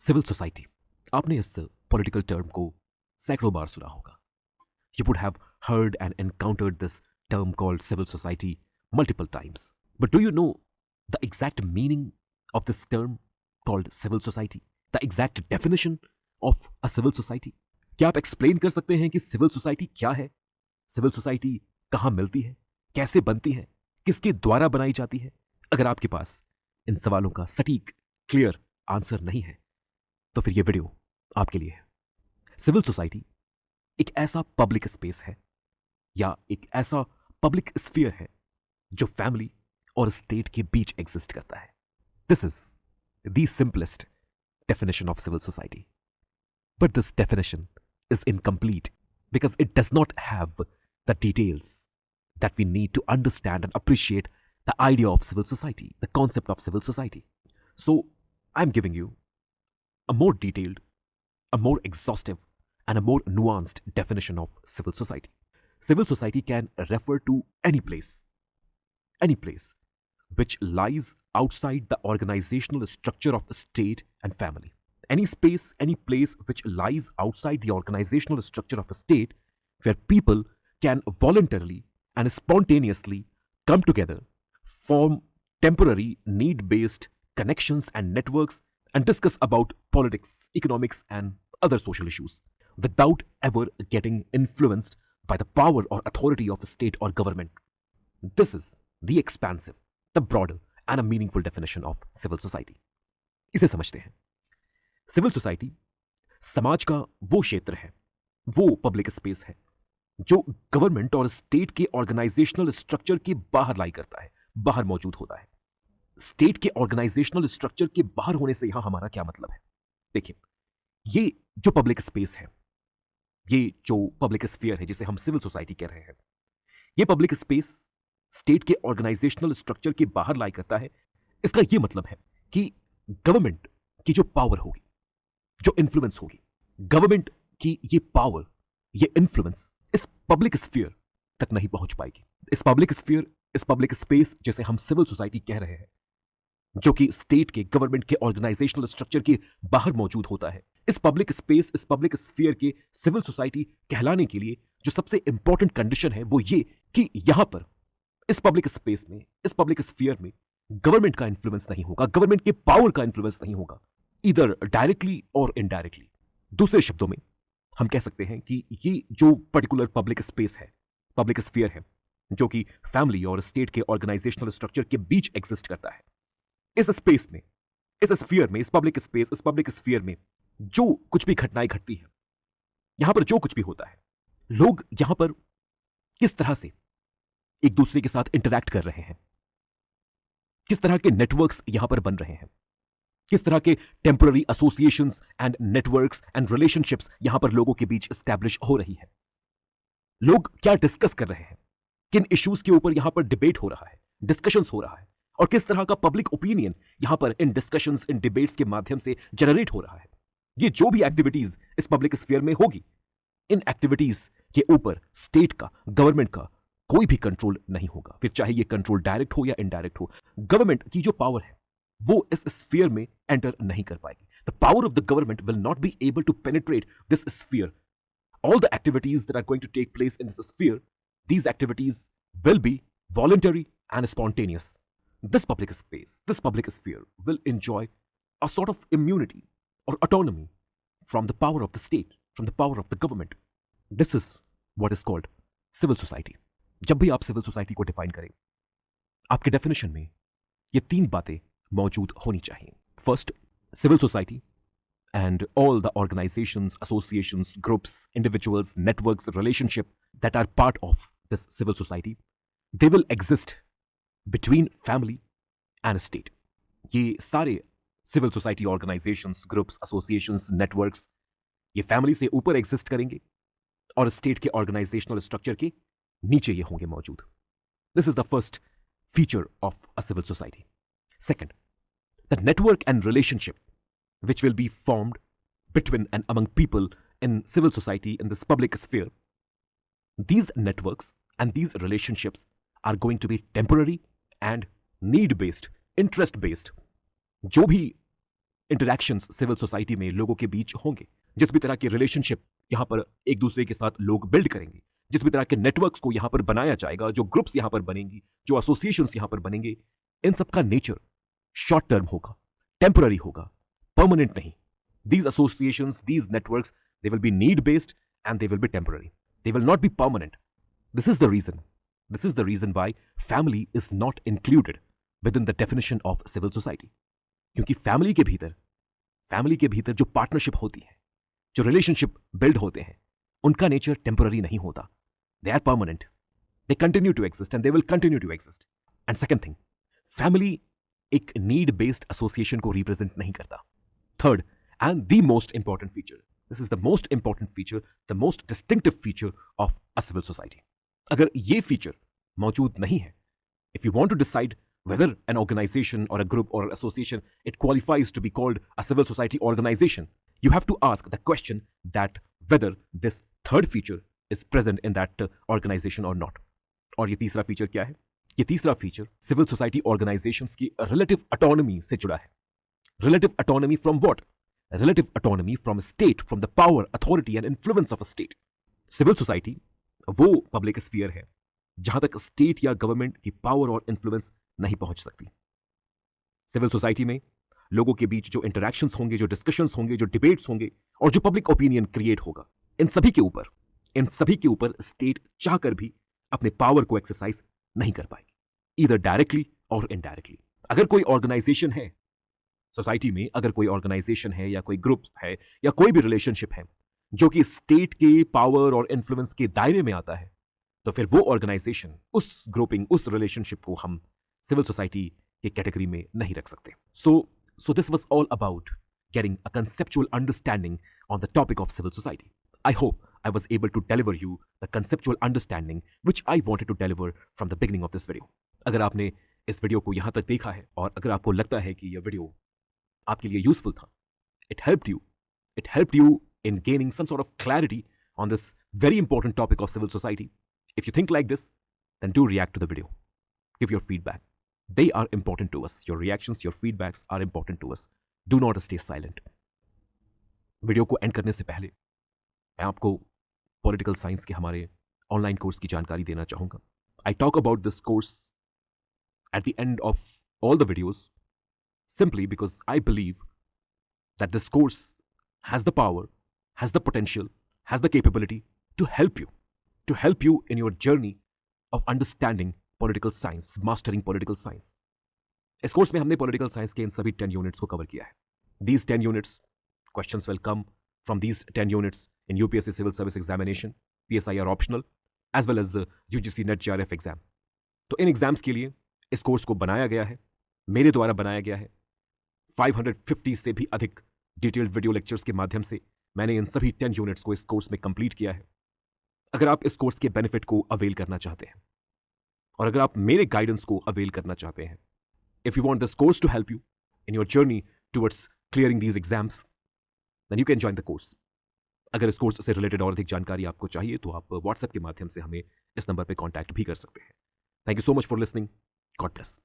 Civil society, आपने इस political term को सैकड़ों बार सुना होगा. You would have heard and encountered this term called civil society multiple times. But do you know the exact meaning of this term called civil society? The exact definition of a civil society? क्या आप explain कर सकते हैं कि civil society क्या है? Civil society कहाँ मिलती है, कैसे बनती है, किसके द्वारा बनाई जाती है? अगर आपके पास इन सवालों का सटीक क्लियर आंसर नहीं है तो फिर यह वीडियो आपके लिए है. सिविल सोसाइटी एक ऐसा पब्लिक स्पेस है या एक ऐसा पब्लिक स्फीयर है जो फैमिली और स्टेट के बीच एग्जिस्ट करता है. This is the simplest definition of civil society. But this definition is incomplete because it does not have the details that we need to understand and appreciate the idea of civil society, the concept of civil society. So, I'm giving you a more detailed, a more exhaustive, and a more nuanced definition of civil society. Civil society can refer to any place which lies outside the organizational structure of a state and family. Any space, any place which lies outside the organizational structure of a state where people can voluntarily and spontaneously come together, form temporary need-based connections and networks and discuss about politics, economics and other social issues without ever getting influenced by the power or authority of a state or government. This is the expansive, the broader and a meaningful definition of civil society. इसे समझते हैं. Civil society समाज का वो क्षेत्र है, वो public space है जो गवर्नमेंट और स्टेट के ऑर्गेनाइजेशनल स्ट्रक्चर के बाहर लाई करता है, बाहर मौजूद होता है. स्टेट के ऑर्गेनाइजेशनल स्ट्रक्चर के बाहर होने से यहां हमारा क्या मतलब है? देखिए, ये जो पब्लिक स्पेस है, ये जो पब्लिक स्फीयर है जिसे हम सिविल सोसाइटी कह रहे हैं, ये पब्लिक स्पेस स्टेट के ऑर्गेनाइजेशनल स्ट्रक्चर के बाहर लाई करता है. इसका यह मतलब है कि गवर्नमेंट की जो पावर होगी, जो इन्फ्लुएंस होगी, गवर्नमेंट की ये पावर, ये इन्फ्लुएंस इस पब्लिक स्फीयर तक नहीं पहुंच पाएगी. इस पब्लिक स्फीयर, इस पब्लिक स्पेस जिसे हम सिविल सोसाइटी कह रहे हैं, जो कि स्टेट के, गवर्नमेंट के ऑर्गेनाइजेशनल स्ट्रक्चर के बाहर मौजूद होता है, इस पब्लिक स्पेस, इस पब्लिक स्फीयर के सिविल सोसाइटी कहलाने के लिए जो सबसे इंपॉर्टेंट कंडीशन है वो ये कि यहां पर इस पब्लिक स्पेस में, इस पब्लिक स्फीयर में गवर्नमेंट का इन्फ्लुएंस नहीं होगा, गवर्नमेंट के पावर का इन्फ्लुएंस नहीं होगा, इधर डायरेक्टली और इनडायरेक्टली. दूसरे शब्दों में हम कह सकते हैं कि ये जो पर्टिकुलर पब्लिक स्पेस है, पब्लिक स्फीयर है, जो कि फैमिली और स्टेट के ऑर्गेनाइजेशनल स्ट्रक्चर के बीच एग्जिस्ट करता है, इस स्पेस में, इस स्फीयर में, इस पब्लिक स्पेस, इस पब्लिक स्फीयर में जो कुछ भी घटनाएं घटती हैं, यहां पर जो कुछ भी होता है, लोग यहां पर किस तरह से एक दूसरे के साथ इंटरैक्ट कर रहे हैं, किस तरह के नेटवर्क्स यहां पर बन रहे हैं, किस तरह के temporary associations and networks and relationships यहां पर लोगों के बीच एस्टैब्लिश हो रही है, लोग क्या डिस्कस कर रहे हैं, किन इश्यूज के ऊपर यहां पर डिबेट हो रहा है, डिस्कशंस हो रहा है, और किस तरह का पब्लिक ओपिनियन यहां पर इन डिस्कशंस, इन डिबेट्स के माध्यम से जनरेट हो रहा है. ये जो भी एक्टिविटीज इस पब्लिक स्फीयर में होगी, इन एक्टिविटीज के ऊपर स्टेट का, गवर्नमेंट का कोई भी कंट्रोल नहीं होगा. फिर चाहे ये कंट्रोल डायरेक्ट हो या इनडायरेक्ट हो, गवर्नमेंट की जो पावर है वो इस स्फीयर में एंटर नहीं कर पाएगी. The power of the government will not be able to penetrate this sphere. All the activities that are going to take place in this sphere, these activities will be voluntary and spontaneous. This public space, this public sphere will enjoy a sort of immunity or autonomy from the power of the state, from the power of the government. This is what is called civil society. जब भी आप civil society को define करें, आपके definition में ये तीन बातें मौजूद होनी चाहिए. First, civil society and all the organizations, associations, groups, individuals, networks, relationship that are part of this civil society, they will exist between family and state. ये सारे civil society organizations, groups, associations, networks ये family से ऊपर exist करेंगे और state के organizational structure के नीचे ये होंगे मौजूद. This is the first feature of a civil society. Second, the network and relationship which will be formed between and among people in civil society, in this public sphere. These networks and these relationships are going to be temporary and need-based, interest-based. जो भी interactions civil society में लोगों के बीच होंगे, जिस भी तरह के रिलेशनशिप यहां पर एक दूसरे के साथ लोग बिल्ड करेंगे, जिस भी तरह के नेटवर्क्स को यहां पर बनाया जाएगा, जो ग्रुप्स यहां पर बनेंगी, जो एसोसिएशंस यहां पर बनेंगे, इन सब का नेचर शॉर्ट टर्म होगा, टेम्पररी होगा, परमानेंट नहीं. These associations, these networks, they will be need based and they will be temporary. They will not be permanent. This is the reason. This is the reason why family is not included within the definition of civil society. क्योंकि family के भीतर जो partnership होती है, जो relationship build होते हैं, उनका नेचर टेम्पररी नहीं होता. They are permanent. They continue to exist and they will continue to exist. And second thing, family एक नीड बेस्ड एसोसिएशन को रिप्रेजेंट नहीं करता. Third and the most important feature, this is the most important feature, the most distinctive feature of a civil society. अगर ये feature मौजूद नहीं है, if you want to decide whether an organization or a group or association it qualifies to be called a civil society organization, you have to ask the question that whether this third feature is present in that organization or not. और ये तीसरा feature क्या है? ये तीसरा feature civil society organizations की relative autonomy से जुड़ा है. Relative autonomy from what? Relative autonomy from a state, from the power, authority and influence of a state. Civil society वो पब्लिक स्फीयर है जहां तक स्टेट या गवर्नमेंट की पावर और इन्फ्लुएंस नहीं पहुंच सकती. सिविल सोसाइटी में लोगों के बीच जो इंटरैक्शंस होंगे, जो डिस्कशंस होंगे, जो डिबेट्स होंगे और जो पब्लिक ओपिनियन क्रिएट होगा, इन सभी के ऊपर स्टेट चाहकर भी अपने पावर को एक्सरसाइज नहीं कर पाएगी, ईदर डायरेक्टली और इनडायरेक्टली. अगर कोई ऑर्गेनाइजेशन है सोसाइटी में, अगर कोई ऑर्गेनाइजेशन है या कोई ग्रुप है या कोई भी रिलेशनशिप है जो कि स्टेट के पावर और इन्फ्लुएंस के दायरे में आता है, तो फिर वो ऑर्गेनाइजेशन, उस ग्रुपिंग, उस रिलेशनशिप को हम सिविल सोसाइटी के कैटेगरी में नहीं रख सकते. So this was all about getting a conceptual understanding on the topic of civil society. I hope I was able to deliver you the conceptual understanding which I wanted to deliver from the beginning of this video. अगर आपने इस video को यहां तक देखा है और अगर आपको लगता है कि यह वीडियो आपके लिए यूजफुल था, it helped you in gaining some sort of clarity on this very important topic of civil society. If you think like this, then do react to the video. Give your feedback. They are important to us. Your reactions, your feedbacks are important to us. Do not stay silent. Video को and करने से पहले मैं आपको political science के हमारे online course की जानकारी देना चाहूंगा. I talk about this course at the end of all the videos simply because I believe that this course has the power, has the potential, has the capability to help you in your journey of understanding political science, mastering political science. इस course में हमने political science के इन सभी 10 units को cover किया है. These 10 units, questions will come from these 10 units in UPSC Civil Service Examination, PSI are optional, as well as UGC NET JRF exam. तो इन exams के लिए इस कोर्स को बनाया गया है, मेरे द्वारा बनाया गया है. 550 से भी अधिक डिटेल्ड वीडियो लेक्चर्स के माध्यम से मैंने इन सभी 10 यूनिट्स को इस कोर्स में कंप्लीट किया है. अगर आप इस कोर्स के बेनिफिट को अवेल करना चाहते हैं और अगर आप मेरे गाइडेंस को अवेल करना चाहते हैं, if you want this course to help you in your journey towards clearing these exams, then you can join the course. अगर इस कोर्स से रिलेटेड और अधिक जानकारी आपको चाहिए तो आप व्हाट्सएप के माध्यम से हमें इस नंबर पर कॉन्टैक्ट भी कर सकते हैं. Thank you so much for listening. God bless.